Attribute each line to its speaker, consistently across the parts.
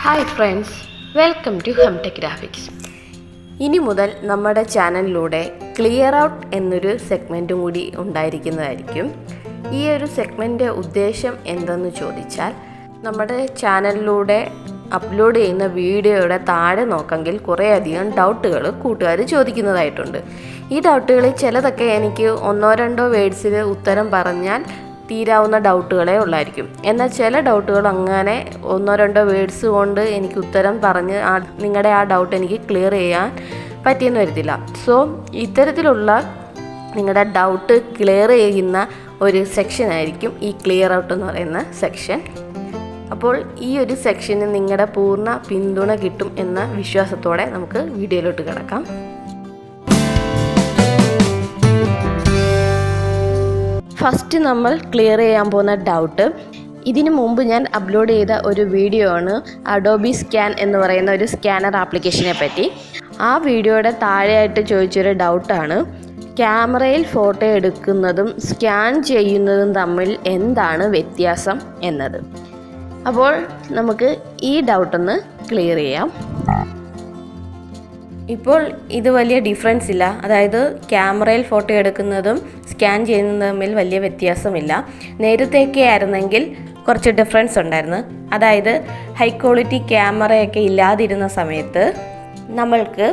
Speaker 1: Hi friends, welcome to Humtech Graphics. ഇനി മുതൽ നമ്മുടെ ചാനലിലൂടെ ക്ലിയർ ഔട്ട് എന്നൊരു സെഗ്മെൻറ്റും കൂടി ഉണ്ടായിരിക്കുന്നതായിരിക്കും. ഈ ഒരു സെഗ്മെൻറ്റ് ഉദ്ദേശം എന്തെന്ന് ചോദിച്ചാൽ, നമ്മുടെ ചാനലിലൂടെ അപ്ലോഡ് ചെയ്യുന്ന വീഡിയോയുടെ താഴെ നോക്കെങ്കിൽ കുറേയധികം ഡൗട്ടുകൾ കൂട്ടുകാർ ചോദിക്കുന്നതായിട്ടുണ്ട്. ഈ ഡൗട്ടുകളിൽ ചിലതൊക്കെ എനിക്ക് ഒന്നോ രണ്ടോ വേർഡ്സിൽ ഉത്തരം പറഞ്ഞാൽ തീരാവുന്ന ഡൗട്ടുകളേ ഉള്ളായിരിക്കും. എന്നാൽ ചില ഡൗട്ടുകൾ അങ്ങനെ ഒന്നോ രണ്ടോ വേർഡ്സ് കൊണ്ട് എനിക്ക് ഉത്തരം പറഞ്ഞ് നിങ്ങളുടെ ആ ഡൗട്ട് എനിക്ക് ക്ലിയർ ചെയ്യാൻ പറ്റിയെന്ന് വരത്തില്ല. സോ ഇത്തരത്തിലുള്ള നിങ്ങളുടെ ഡൗട്ട് ക്ലിയർ ചെയ്യുന്ന ഒരു സെക്ഷനായിരിക്കും ഈ ക്ലിയർ ഔട്ട് എന്ന് പറയുന്ന സെക്ഷൻ. അപ്പോൾ ഈ ഒരു സെക്ഷന് നിങ്ങളുടെ പൂർണ്ണ പിന്തുണ കിട്ടും എന്ന വിശ്വാസത്തോടെ നമുക്ക് വീഡിയോയിലോട്ട് കിടക്കാം. ഫസ്റ്റ് നമ്മൾ ക്ലിയർ ചെയ്യാൻ പോകുന്ന ഡൗട്ട്, ഇതിനു മുമ്പ് ഞാൻ അപ്ലോഡ് ചെയ്ത ഒരു വീഡിയോ ആണ് അഡോബി സ്കാൻ എന്ന് പറയുന്ന ഒരു സ്കാനർ ആപ്ലിക്കേഷനെ പറ്റി. ആ വീഡിയോയുടെ താഴെയായിട്ട് ചോദിച്ചൊരു ഡൗട്ടാണ്, ക്യാമറയിൽ ഫോട്ടോ എടുക്കുന്നതും സ്കാൻ ചെയ്യുന്നതും തമ്മിൽ എന്താണ് വ്യത്യാസം എന്നത്. അപ്പോൾ നമുക്ക് ഈ ഡൗട്ടൊന്ന് ക്ലിയർ ചെയ്യാം. ഇപ്പോൾ ഇത് വലിയ ഡിഫറൻസ് ഇല്ല, അതായത് ക്യാമറയിൽ ഫോട്ടോ എടുക്കുന്നതും സ്കാൻ ചെയ്യുന്നതും തമ്മിൽ വലിയ വ്യത്യാസമില്ല. നേരത്തെയൊക്കെ ആയിരുന്നെങ്കിൽ കുറച്ച് ഡിഫറൻസ് ഉണ്ടായിരുന്നു. അതായത് ഹൈ ക്വാളിറ്റി ക്യാമറയൊക്കെ ഇല്ലാതിരുന്ന സമയത്ത് നമ്മൾക്ക്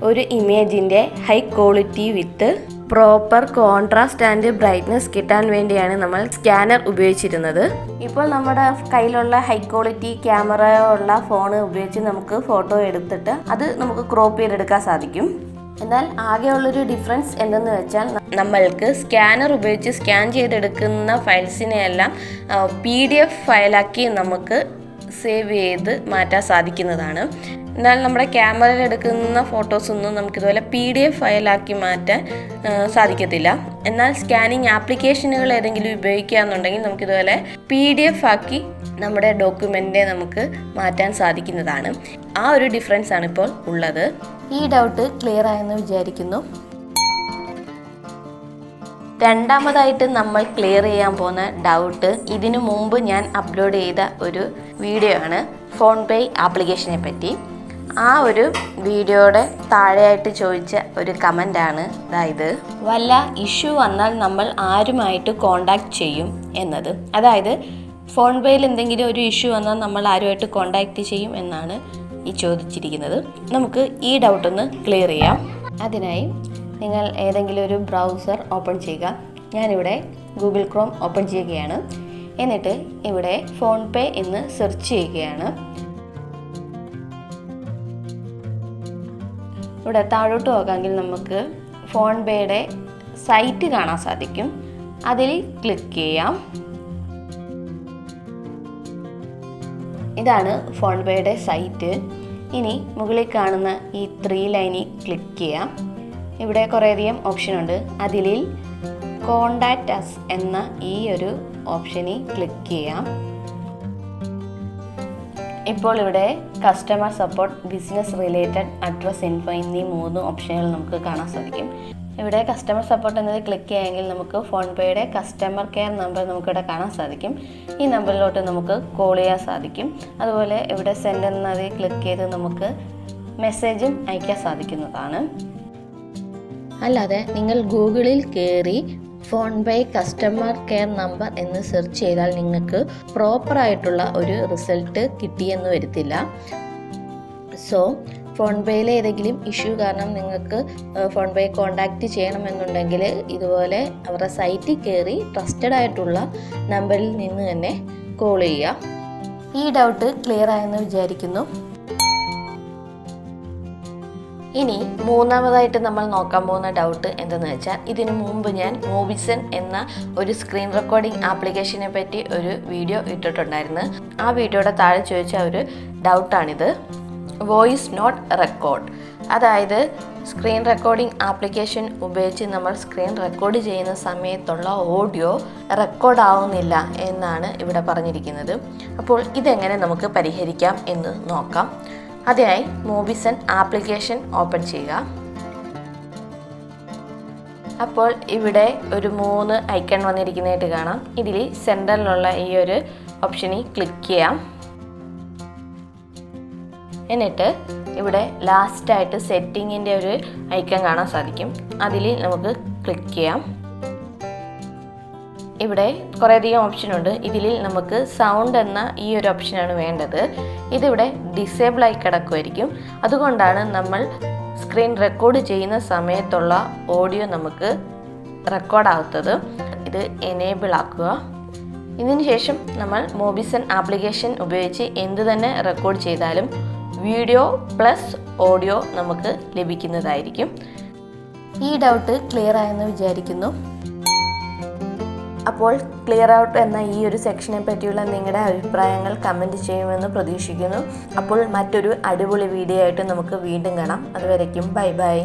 Speaker 1: ഒരു ഇമേജിൻ്റെ high quality with proper contrast and brightness കിട്ടാൻ വേണ്ടിയാണ് നമ്മൾ സ്കാനർ ഉപയോഗിച്ചിരുന്നത്. ഇപ്പോൾ നമ്മുടെ കയ്യിലുള്ള ഹൈ ക്വാളിറ്റി ക്യാമറ ഉള്ള ഫോൺ ഉപയോഗിച്ച് നമുക്ക് ഫോട്ടോ എടുത്തിട്ട് അത് നമുക്ക് ക്രോപ്പ് ചെയ്തെടുക്കാൻ സാധിക്കും. എന്നാൽ ആകെയുള്ളൊരു ഡിഫറൻസ് എന്തെന്ന് വെച്ചാൽ, നമ്മൾക്ക് സ്കാനർ ഉപയോഗിച്ച് സ്കാൻ ചെയ്തെടുക്കുന്ന ഫയൽസിനെയെല്ലാം PDF ഫയലാക്കി നമുക്ക് സേവ് ചെയ്ത് മാറ്റാൻ സാധിക്കുന്നതാണ്. എന്നാൽ നമ്മുടെ ക്യാമറയിൽ എടുക്കുന്ന ഫോട്ടോസൊന്നും നമുക്കിതുപോലെ PDF ഫയലാക്കി മാറ്റാൻ സാധിക്കത്തില്ല. എന്നാൽ സ്കാനിങ് ആപ്ലിക്കേഷനുകൾ ഏതെങ്കിലും ഉപയോഗിക്കുകയെന്നുണ്ടെങ്കിൽ നമുക്കിതുപോലെ PDF ആക്കി നമ്മുടെ ഡോക്യുമെൻ്റ് നമുക്ക് മാറ്റാൻ സാധിക്കുന്നതാണ്. ആ ഒരു ഡിഫറൻസ് ആണ് ഇപ്പോൾ ഉള്ളത്. ഈ ഡൗട്ട് ക്ലിയർ ആയെന്ന് വിചാരിക്കുന്നു. രണ്ടാമതായിട്ട് നമ്മൾ ക്ലിയർ ചെയ്യാൻ പോകുന്ന ഡൗട്ട്, ഇതിനു മുമ്പ് ഞാൻ അപ്ലോഡ് ചെയ്ത ഒരു വീഡിയോ ആണ് ഫോൺപേ ആപ്ലിക്കേഷനെ പറ്റി. ആ ഒരു വീഡിയോയുടെ താഴെയായിട്ട് ചോദിച്ച ഒരു കമൻ്റാണ്, അതായത് വല്ല ഇഷ്യൂ വന്നാൽ നമ്മൾ ആരുമായിട്ട് കോണ്ടാക്ട് ചെയ്യും എന്നത്. അതായത് ഫോൺപേയിൽ എന്തെങ്കിലും ഒരു ഇഷ്യൂ വന്നാൽ നമ്മൾ ആരുമായിട്ട് കോണ്ടാക്ട് ചെയ്യും എന്നാണ് ഈ ചോദിച്ചിരിക്കുന്നത്. നമുക്ക് ഈ ഡൗട്ടൊന്ന് ക്ലിയർ ചെയ്യാം. അതിനായി നിങ്ങൾ ഏതെങ്കിലും ഒരു ബ്രൗസർ ഓപ്പൺ ചെയ്യുക. ഞാനിവിടെ ഗൂഗിൾ ക്രോം ഓപ്പൺ ചെയ്യുകയാണ്. എന്നിട്ട് ഇവിടെ ഫോൺപേ എന്ന് സെർച്ച് ചെയ്യുകയാണ്. ഇവിടെ താഴോട്ട് പോകാമെങ്കിൽ നമുക്ക് ഫോൺപേയുടെ സൈറ്റ് കാണാൻ സാധിക്കും. അതിൽ ക്ലിക്ക് ചെയ്യാം. ഇതാണ് ഫോൺപേയുടെ സൈറ്റ്. ഇനി മുകളിൽ കാണുന്ന ഈ 3 ലൈനിൽ ക്ലിക്ക് ചെയ്യാം. ഇവിടെ കുറേയധികം ഓപ്ഷൻ ഉണ്ട്. അതിൽ കോണ്ടാക്ട് അസ് എന്ന ഈ ഒരു ഓപ്ഷനിൽ ക്ലിക്ക് ചെയ്യാം. ഇപ്പോൾ ഇവിടെ customer support, business related, address info എന്നീ 3 ഓപ്ഷനുകൾ നമുക്ക് കാണാൻ സാധിക്കും. ഇവിടെ കസ്റ്റമർ സപ്പോർട്ട് എന്നത് ക്ലിക്ക് ചെയ്യാമെങ്കിൽ നമുക്ക് ഫോൺപേയുടെ കസ്റ്റമർ കെയർ നമ്പർ നമുക്കിവിടെ കാണാൻ സാധിക്കും. ഈ നമ്പറിലോട്ട് നമുക്ക് കോൾ ചെയ്യാൻ സാധിക്കും. അതുപോലെ ഇവിടെ സെൻഡ് എന്നതിൽ ക്ലിക്ക് ചെയ്ത് നമുക്ക് മെസ്സേജും അയക്കാൻ സാധിക്കുന്നതാണ്. അല്ലാതെ നിങ്ങൾ ഗൂഗിളിൽ കയറി ഫോൺപേ കസ്റ്റമർ കെയർ നമ്പർ എന്ന് സെർച്ച് ചെയ്താൽ നിങ്ങൾക്ക് പ്രോപ്പറായിട്ടുള്ള ഒരു റിസൾട്ട് കിട്ടിയെന്ന് വരത്തില്ല. സോ ഫോൺപേയിലെ ഏതെങ്കിലും ഇഷ്യൂ കാരണം നിങ്ങൾക്ക് ഫോൺപേ കോണ്ടാക്റ്റ് ചെയ്യണമെന്നുണ്ടെങ്കിൽ ഇതുപോലെ അവരുടെ സൈറ്റിൽ കയറി ട്രസ്റ്റഡ് ആയിട്ടുള്ള നമ്പറിൽ നിന്ന് തന്നെ കോൾ ചെയ്യുക. ഈ ഡൗട്ട് ക്ലിയർ ആയെന്ന് വിചാരിക്കുന്നു. ഇനി മൂന്നാമതായിട്ട് നമ്മൾ നോക്കാൻ പോകുന്ന ഡൗട്ട് എന്തെന്ന് വെച്ചാൽ, ഇതിനു മുമ്പ് ഞാൻ മോബിസൻ എന്ന ഒരു സ്ക്രീൻ റെക്കോർഡിംഗ് ആപ്ലിക്കേഷനെ പറ്റി ഒരു വീഡിയോ ഇട്ടിട്ടുണ്ടായിരുന്നു. ആ വീഡിയോയുടെ താഴെ ചോദിച്ച ഒരു ഡൗട്ടാണിത്, വോയിസ് നോട്ട് റെക്കോർഡ്. അതായത് സ്ക്രീൻ റെക്കോർഡിംഗ് ആപ്ലിക്കേഷൻ ഉപയോഗിച്ച് നമ്മൾ സ്ക്രീൻ റെക്കോർഡ് ചെയ്യുന്ന സമയത്തുള്ള ഓഡിയോ റെക്കോർഡ് ആവുന്നില്ല എന്നാണ് ഇവിടെ പറഞ്ഞിരിക്കുന്നത്. അപ്പോൾ ഇതെങ്ങനെ നമുക്ക് പരിഹരിക്കാം എന്ന് നോക്കാം. അതിനായി മോബിസൻ ആപ്ലിക്കേഷൻ ഓപ്പൺ ചെയ്യുക. അപ്പോൾ ഇവിടെ ഒരു 3 ഐക്കൺ വന്നിരിക്കുന്നതായിട്ട് കാണാം. ഇതിൽ സെൻറ്ററിലുള്ള ഈ ഒരു ഓപ്ഷനിൽ ക്ലിക്ക് ചെയ്യാം. എന്നിട്ട് ഇവിടെ ലാസ്റ്റായിട്ട് സെറ്റിങ്ങിൻ്റെ ഒരു ഐക്കൺ കാണാൻ സാധിക്കും. അതിൽ നമുക്ക് ക്ലിക്ക് ചെയ്യാം. ഇവിടെ കുറേയധികം ഓപ്ഷനുണ്ട്. ഇതിൽ നമുക്ക് സൗണ്ട് എന്ന ഈ ഒരു ഓപ്ഷനാണ് വേണ്ടത്. ഇതിവിടെ ഡിസേബിൾ ആയി കിടക്കുമായിരിക്കും. അതുകൊണ്ടാണ് നമ്മൾ സ്ക്രീൻ റെക്കോർഡ് ചെയ്യുന്ന സമയത്തുള്ള ഓഡിയോ നമുക്ക് റെക്കോർഡാവാത്തത്. ഇത് എനേബിൾ ആക്കുക. ഇതിന് ശേഷം നമ്മൾ മോബിസൺ ആപ്ലിക്കേഷൻ ഉപയോഗിച്ച് എന്ത് തന്നെ റെക്കോർഡ് ചെയ്താലും വീഡിയോ പ്ലസ് ഓഡിയോ നമുക്ക് ലഭിക്കുന്നതായിരിക്കും. ഈ ഡൗട്ട് ക്ലിയർ ആയെന്ന് വിചാരിക്കുന്നു. അപ്പോൾ ക്ലിയർ ഔട്ട് എന്ന ഈ ഒരു സെക്ഷനെ പറ്റിയുള്ള നിങ്ങളുടെ അഭിപ്രായങ്ങൾ കമൻറ്റ് ചെയ്യുമെന്ന് പ്രതീക്ഷിക്കുന്നു. അപ്പോൾ മറ്റൊരു അടിപൊളി വീഡിയോ ആയിട്ട് നമുക്ക് വീണ്ടും കാണാം. അതുവരേക്കും ബൈ ബൈ.